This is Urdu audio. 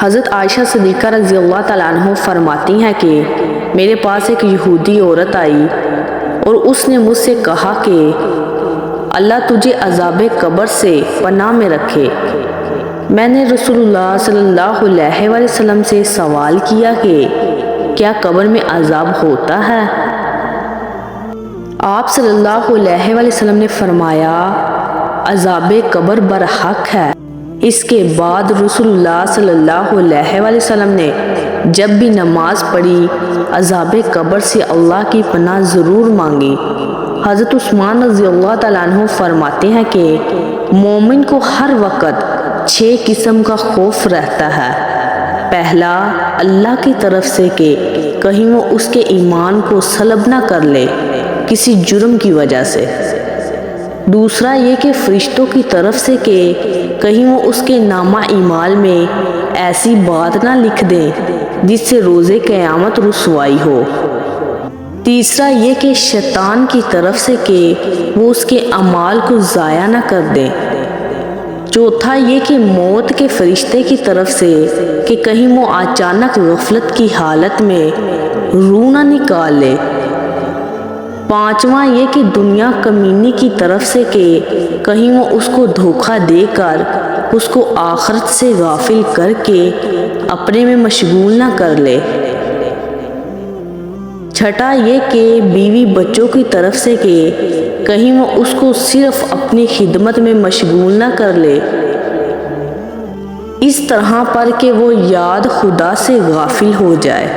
حضرت عائشہ صدیقہ رضی اللہ تعالیٰ عنہ فرماتی ہیں کہ میرے پاس ایک یہودی عورت آئی اور اس نے مجھ سے کہا کہ اللہ تجھے عذاب قبر سے پناہ میں رکھے۔ میں نے رسول اللہ صلی اللہ علیہ وآلہ وسلم سے سوال کیا کہ کیا قبر میں عذاب ہوتا ہے؟ آپ صلی اللہ علیہ وآلہ وسلم نے فرمایا عذاب قبر برحق ہے۔ اس کے بعد رسول اللہ صلی اللہ علیہ وآلہ وسلم نے جب بھی نماز پڑھی عذاب قبر سے اللہ کی پناہ ضرور مانگی۔ حضرت عثمان رضی اللہ تعالیٰ عنہ فرماتے ہیں کہ مومن کو ہر وقت 6 قسم کا خوف رہتا ہے۔ پہلا، اللہ کی طرف سے کہ کہیں وہ اس کے ایمان کو سلب نہ کر لے کسی جرم کی وجہ سے۔ دوسرا یہ کہ فرشتوں کی طرف سے کہ کہیں وہ اس کے نامہ اعمال میں ایسی بات نہ لکھ دیں جس سے روز قیامت رسوائی ہو۔ تیسرا یہ کہ شیطان کی طرف سے کہ وہ اس کے اعمال کو ضائع نہ کر دیں۔ چوتھا یہ کہ موت کے فرشتے کی طرف سے کہ کہیں وہ اچانک غفلت کی حالت میں روح نہ نکال لے۔ پانچواں یہ کہ دنیا کمینی کی طرف سے کہ کہیں وہ اس کو دھوکہ دے کر اس کو آخرت سے غافل کر کے اپنے میں مشغول نہ کر لے۔ چھٹا یہ کہ بیوی بچوں کی طرف سے کہ کہیں وہ اس کو صرف اپنی خدمت میں مشغول نہ کر لے، اس طرح پر کہ وہ یاد خدا سے غافل ہو جائے۔